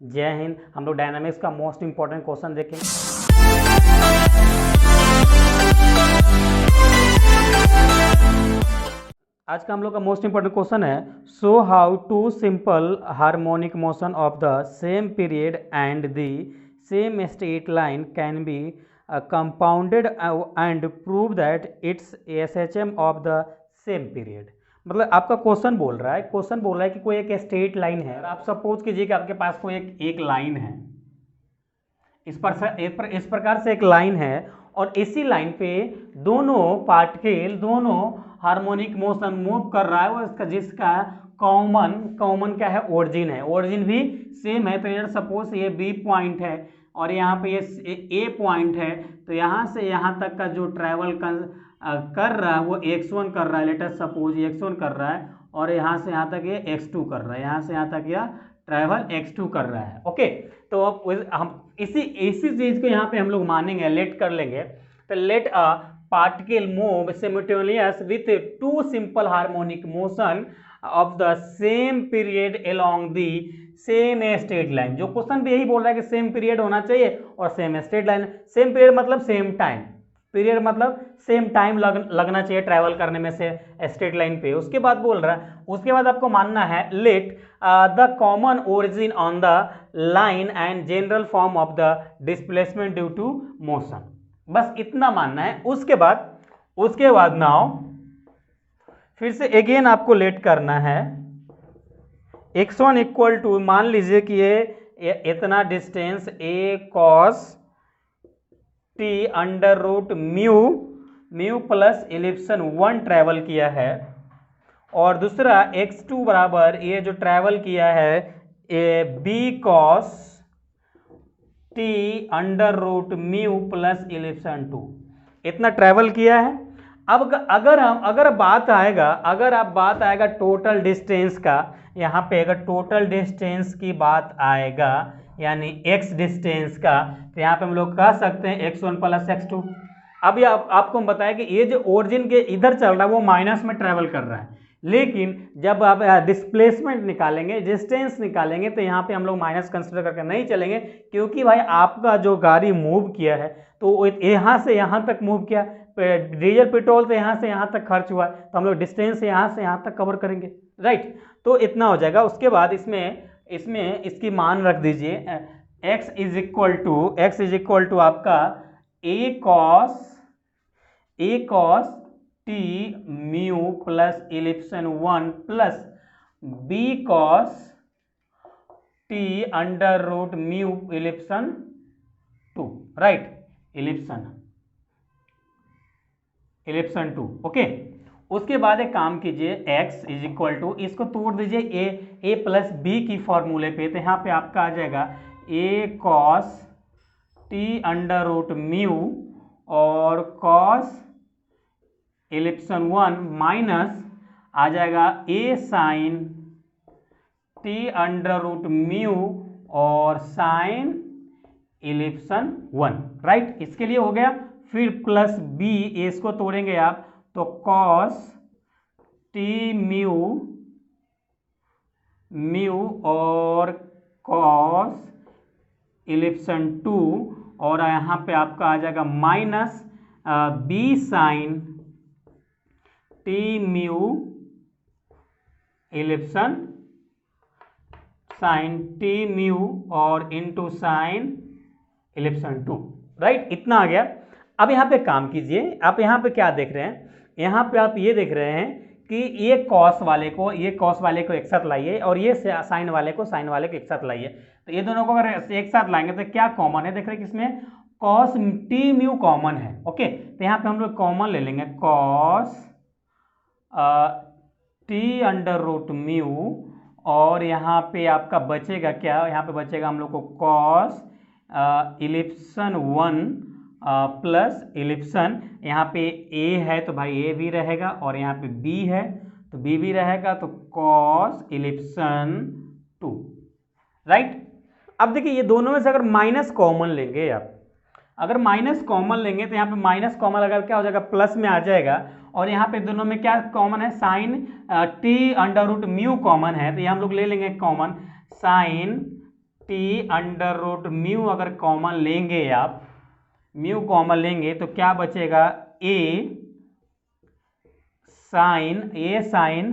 जय हिंद। हम लोग डायनामिक्स का मोस्ट इंपॉर्टेंट क्वेश्चन देखेंगे। आज का हम लोग का मोस्ट इंपॉर्टेंट क्वेश्चन है, show how to simple harmonic motion of the same period and the same straight line can be compounded and prove that it's SHM of the same period. मतलब आपका question बोल रहा है कि कोई एक straight line है। आप सपोज कीजिए कि आपके पास कोई एक लाइन है, इस प्रकार से एक लाइन है और इसी लाइन पे दोनों पार्टिकल दोनों हार्मोनिक मोशन मूव कर रहा है, वो इसका जिसका कॉमन क्या है, ओरिजिन है। ओरिजिन भी सेम है। तो सपोज ये बी पॉइंट है और यहाँ पे ये ए पॉइंट है, तो यहाँ से यहाँ तक का जो ट्रैवल कर रहा है वो x1 कर रहा है। लेट अस सपोज x1 कर रहा है और यहाँ से यहाँ तक ये x2 कर रहा है, यहाँ से यहाँ तक यह ट्रैवल x2 कर रहा है। ओके, तो अब हम इसी चीज को यहाँ पे हम लोग मानेंगे, लेट कर लेंगे। तो let a particle move simultaneous with two simple harmonic motion of the same period along the same straight line. जो क्वेश्चन भी यही बोल रहा है कि सेम पीरियड होना चाहिए और same straight line. Same period मतलब सेम टाइम, पीरियड मतलब सेम टाइम लगना चाहिए ट्रैवल करने में से स्ट्रेट लाइन पे। उसके बाद बोल रहा है, उसके बाद आपको मानना है let the common origin on the line and general form of the displacement due to motion. बस इतना मानना है। उसके बाद नाउ फिर से अगेन आपको लेट करना है। x1 इक्वल टू, मान लीजिए कि ये इतना distance a cos t under root mu plus epsilon 1 travel किया है, और दूसरा x2 बराबर ये जो ट्रैवल किया है b cos t under root mu plus epsilon 2, इतना ट्रैवल किया है। अब अगर बात आएगा टोटल डिस्टेंस का, यहाँ पे अगर टोटल डिस्टेंस की बात आएगा यानी x डिस्टेंस का, तो यहाँ पे हम लोग कह सकते हैं x1 प्लस x2। अब ये आपको हम बताया कि ये जो ओरिजिन के इधर चल रहा है वो माइनस में ट्रेवल कर रहा है, लेकिन जब आप डिस्प्लेसमेंट निकालेंगे, डिस्टेंस निकालेंगे, तो यहाँ पे हम लोग माइनस कंसिडर करके नहीं चलेंगे, क्योंकि भाई आपका जो गाड़ी मूव किया है तो यहाँ से यहाँ तक मूव किया, डीजल पेट्रोल से यहाँ तक खर्च हुआ, तो हम लोग डिस्टेंस यहाँ से यहाँ तक कवर करेंगे, राइट। तो इतना हो जाएगा। उसके बाद इसमें इसकी मान रख दीजिए, x इज इक्वल टू आपका a cos t mu plus epsilon 1 plus b cos t under root mu epsilon 2, right, epsilon 2। Okay, उसके बाद एक काम कीजिए, x इज इक्वल टू, इसको तोड़ दीजिए a प्लस बी की फॉर्मूले पे, तो यहाँ पे आपका आ जाएगा a cos t under root mu और cos इलिप्सन 1 माइनस आ जाएगा a sine t under root mu और साइन इलिप्सन 1, राइट। इसके लिए हो गया। फिर प्लस b, इसको तोड़ेंगे आप तो cos t म्यू और cos इलिप्सन 2, और यहाँ पे आपका आ जाएगा minus b sine t mu epsilon sine t mu और इंटू साइन इलिप्सन 2, राइट। इतना आ गया। अब यहाँ पे काम कीजिए, आप यहाँ पे क्या देख रहे हैं, यहाँ पे आप ये देख रहे हैं कि ये कॉस वाले को एक साथ लाइए और ये साइन वाले को एक साथ लाइए। तो ये दोनों को अगर एक साथ लाएंगे तो क्या कॉमन है, देख रहे हैं किसमें, कॉस टी म्यू कॉमन है। ओके, तो यहाँ पे हम लोग कॉमन ले लेंगे, cos T under root mu, और यहाँ पे आपका बचेगा क्या, यहाँ पे बचेगा हम लोग को कॉस इलिप्सन 1 प्लस इलिप्सन, यहाँ पे a है तो भाई a भी रहेगा, और यहाँ पे b है तो b भी रहेगा, तो cos इलिप्सन 2, राइट। अब देखिए ये दोनों में से अगर माइनस कॉमन लेंगे, अगर माइनस कॉमन लेंगे तो यहाँ पे माइनस कॉमन अगर क्या हो जाएगा, प्लस में आ जाएगा, और यहाँ पे दोनों में क्या कॉमन है, sine t under root mu common है, तो ये हम लोग ले लेंगे common, sine T under root mu अगर कॉमन लेंगे आप, म्यू कॉमन लेंगे तो क्या बचेगा, A sine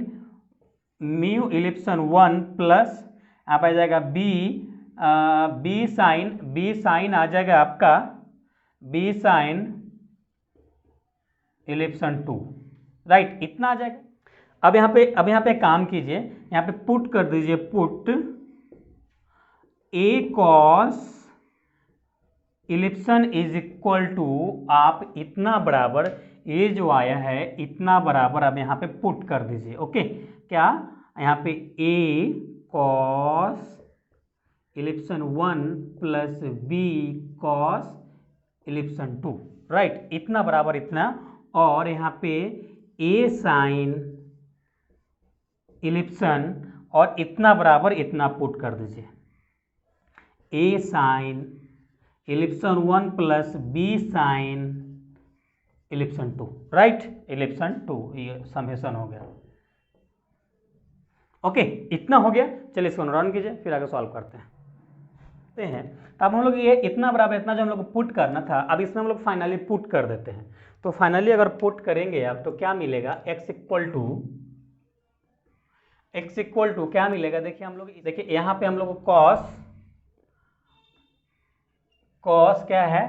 mu epsilon 1 plus यहाँ पर आ जाएगा बी साइन आ जाएगा आपका बी साइन इलिप्सन 2, राइट, इतना आ जाएगा। अब यहाँ पे काम कीजिए, यहाँ पे पुट कर दीजिए, put a cos epsilon is equal to, आप इतना बराबर ये जो आया है इतना बराबर अब यहाँ पे पुट कर दीजिए। ओके, क्या यहाँ पे a cos epsilon 1 plus b cos epsilon 2, right, इतना बराबर इतना, और यहाँ पे ए साइन इलिप्सन और इतना बराबर इतना पुट कर दीजिए, a sine epsilon 1 plus b sine epsilon 2, right, epsilon 2, ये समेशन हो गया। ओके, इतना हो गया। चलिए इसको रन कीजिए, फिर आगे सॉल्व करते हैं। तो अब हम लोग ये इतना बराबर इतना जो हम लोग को पुट करना था, अब इसमें हम लोग फाइनली पुट कर देते हैं। तो फाइनली अगर पुट करेंगे आप तो क्या मिलेगा, x इक्वल टू क्या मिलेगा, देखिए हम लोग, देखिए यहाँ पे हम लोग को कॉस क्या है,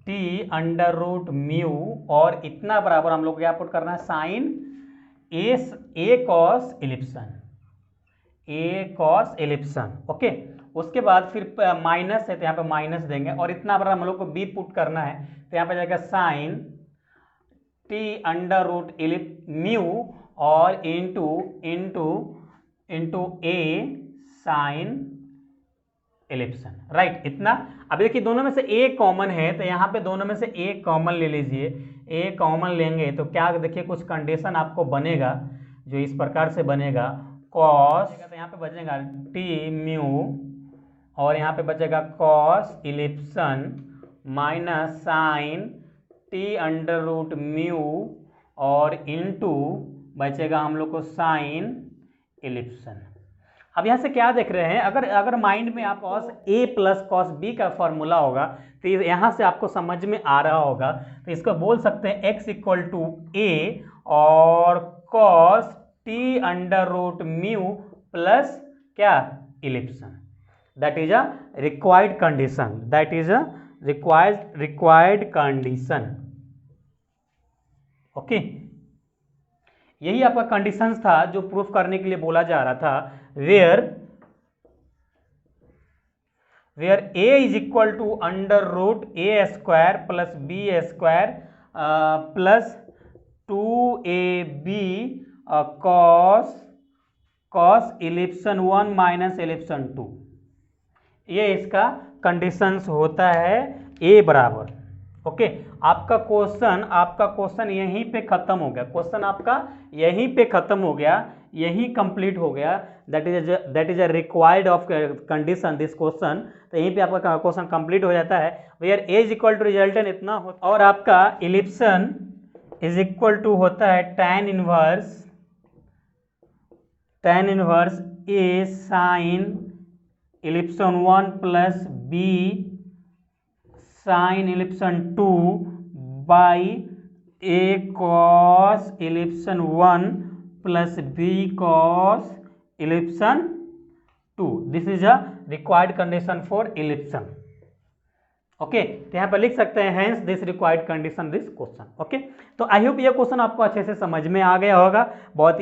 टी अंडर रूट म्यू, और इतना बराबर हम लोग को क्या पुट करना है, साइन ए कॉस इलिप्सन, ओके। उसके बाद फिर माइनस है तो यहाँ पे माइनस देंगे, और इतना बराबर हम लोग को बी पुट करना है, तो यहाँ पे जाएगा sine T under root mu और into A sine epsilon, right, इतना। अब देखिए दोनों में से ए कॉमन है, तो यहाँ पे दोनों में से ए कॉमन ले लीजिए। ए कॉमन लेंगे तो क्या, देखिए कुछ कंडीशन आपको बनेगा जो इस प्रकार से बनेगा, कॉस, तो यहाँ पे बचेगा टी म्यू, और यहाँ पे बचेगा cos epsilon minus sine T under root mu, और इंटू बचेगा हम लोग को साइन इलिप्सन। अब यहाँ से क्या देख रहे हैं, अगर माइंड में आप cos A plus cos B का फॉर्मूला होगा तो यहाँ से आपको समझ में आ रहा होगा, तो इसको बोल सकते हैं x इक्वल टू ए और cos T under root mu plus क्या, epsilon. That is a required condition, okay. यही आपका कंडीशंस था जो प्रूफ करने के लिए बोला जा रहा था, where a is equal to under root a square plus b square plus 2ab cos epsilon 1 minus epsilon 2, ये इसका कंडीशंस होता है a बराबर, ओके। आपका क्वेश्चन यहीं पे खत्म हो गया, क्वेश्चन आपका यहीं पे खत्म हो गया, यही कंप्लीट हो गया। That is a required of condition this question, तो यहीं पे आपका क्वेश्चन कंप्लीट हो जाता है। Where A is equal to resultant इतना हो, और आपका इलिप्सन इज इक्वल टू होता है tan inverse a sine epsilon 1 plus b sine epsilon 2 by a cos epsilon 1 plus b cos epsilon 2। This is a required condition for epsilon, okay. तो यहाँ पर लिख सकते हैं hence this required condition this question, okay. तो I hope ये question आपको अच्छे से समझ में आ गया होगा, बहुत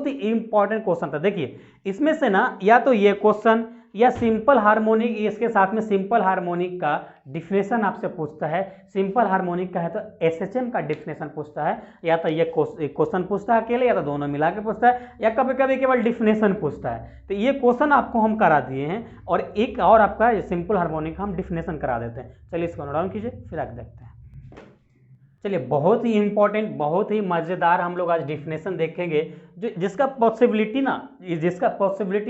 ही इंपॉर्टेंट क्वेश्चन था। देखिए इसमें से ना या तो ये क्वेश्चन या सिंपल हार्मोनिक, इसके साथ में सिंपल हार्मोनिक का डिफिनेशन आपसे पूछता है, सिंपल हार्मोनिक का है तो एसएचएम का डिफिनेशन पूछता है, या तो ये क्वेश्चन पूछता है अकेले, या तो दोनों मिला के पूछता है, या कभी कभी केवल डिफिनेशन पूछता है। तो ये क्वेश्चन आपको हम करा दिए हैं, और एक और आपका सिंपल हार्मोनिक हम डिफिनेशन करा देते हैं। चलिए इसको नोट डाउन कीजिए, फिर आगे देखते हैं। चलिए, बहुत ही इंपॉर्टेंट, बहुत ही मज़ेदार हम लोग आज डिफिनेशन देखेंगे जिसका पॉसिबिलिटी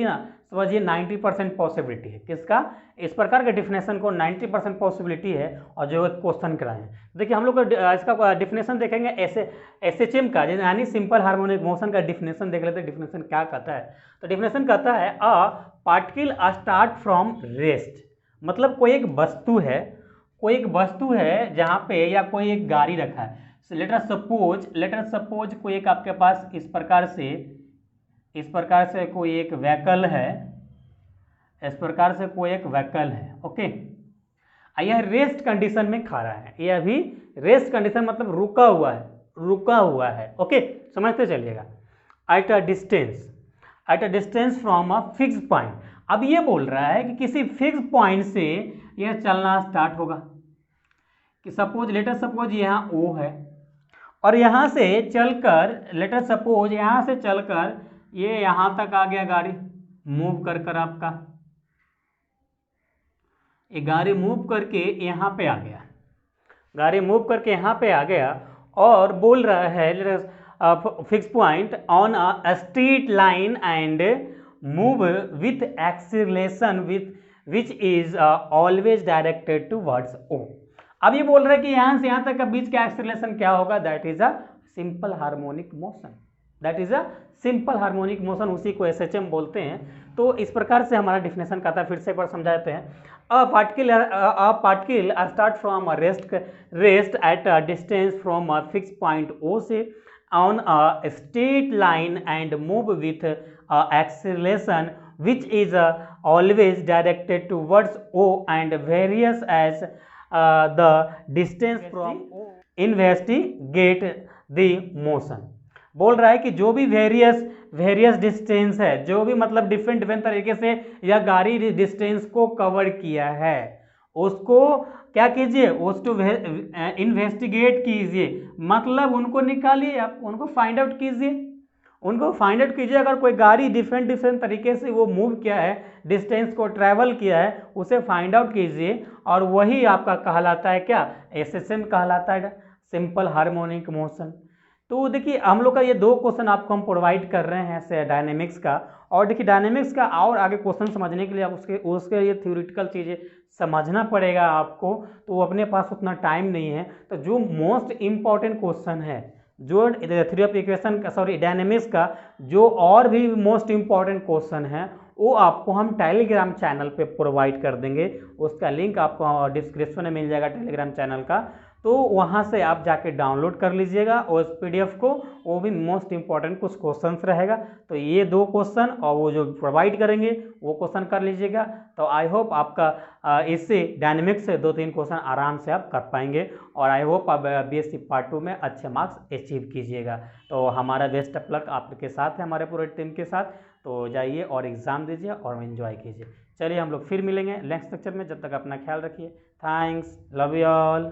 ना समझिए 90% पॉसिबिलिटी है। किसका? इस प्रकार के डिफिनेशन को 90% पॉसिबिलिटी है और जो क्वेश्चन कराएं। देखिए हम लोग इसका डिफिनेशन देखेंगे एसएचएम का, यानी सिंपल हार्मोनिक मोशन का डिफिनेशन देख लेते हैं। डिफिनेशन क्या कहता है? तो डिफिनेशन कहता है a particle start from rest, मतलब कोई एक वस्तु है जहाँ पे, या कोई एक गाड़ी रखा है। लेट अस सपोज कोई एक आपके पास इस प्रकार से कोई एक व्हीकल है, ओके। यह रेस्ट कंडीशन में खड़ा है, यह अभी रेस्ट कंडीशन मतलब रुका हुआ है, ओके, समझते चलिएगा। At a distance from a fix point. अब ये बोल रहा है कि किसी फिक्स पॉइंट से यह चलना स्टार्ट होगा, कि सपोज यहाँ O है और यहाँ से चलकर ये यहाँ तक आ गया, गाड़ी मूव कर आपका, ये गाड़ी मूव करके यहाँ पे आ गया, और बोल रहा है fix point on a straight line and move with acceleration which is always directed towards O। अब ये बोल रहा है कि यहाँ से यहाँ तक का बीच का एक्सीलरेशन क्या होगा? That is a simple harmonic motion, उसी को एसएचएम बोलते हैं। तो इस प्रकार से हमारा डिफिनेशन का था। फिर से एक बार समझाते हैं। A particle start from a rest at a distance from a fix point O से on a straight line and move with acceleration which is always directed towards O and varies as the distance from O investigate the motion। बोल रहा है कि जो भी various distance है, जो भी मतलब डिफरेंट तरीके से यह गाड़ी डिस्टेंस को कवर किया है, उसको क्या कीजिए? उसको इन्वेस्टिगेट कीजिए, मतलब उनको निकालिए, आप उनको फाइंड आउट कीजिए। अगर कोई गाड़ी डिफरेंट तरीके से वो मूव किया है, डिस्टेंस को ट्रैवल किया है, उसे फाइंड आउट कीजिए, और वही आपका कहलाता है क्या? एसएचएम कहलाता है, सिंपल हार्मोनिक मोशन। तो देखिए हम लोग का ये 2 क्वेश्चन आपको हम प्रोवाइड कर रहे हैं से डायनेमिक्स का। और देखिए डायनेमिक्स का और आगे क्वेश्चन समझने के लिए आप उसके ये थ्योरेटिकल चीज़ें समझना पड़ेगा आपको, तो अपने पास उतना टाइम नहीं है। तो जो मोस्ट इम्पॉर्टेंट क्वेश्चन है, जो थ्योरी ऑफ इक्वेशन का, डायनेमिक्स का जो और भी मोस्ट इम्पॉर्टेंट क्वेश्चन है, वो आपको हम टेलीग्राम चैनल पे प्रोवाइड कर देंगे। उसका लिंक आपको डिस्क्रिप्शन में मिल जाएगा टेलीग्राम चैनल का, तो वहाँ से आप जाके डाउनलोड कर लीजिएगा और उस PDF को, वो भी मोस्ट इम्पॉर्टेंट कुछ क्वेश्चंस रहेगा। तो ये 2 क्वेश्चन और वो जो प्रोवाइड करेंगे वो क्वेश्चन कर लीजिएगा। तो आई होप आपका इससे डायनेमिक्स से 2-3 क्वेश्चन आराम से आप कर पाएंगे, और आई होप आप BSc पार्ट 2 में अच्छे मार्क्स अचीव कीजिएगा। तो हमारा बेस्ट ऑफ लक आपके साथ है, हमारे पूरे टीम के साथ। तो जाइए और एग्ज़ाम दीजिए और एंजॉय कीजिए। चलिए हम लोग फिर मिलेंगे नेक्स्ट लेक्चर में, जब तक अपना ख्याल रखिए। Thanks, love you all.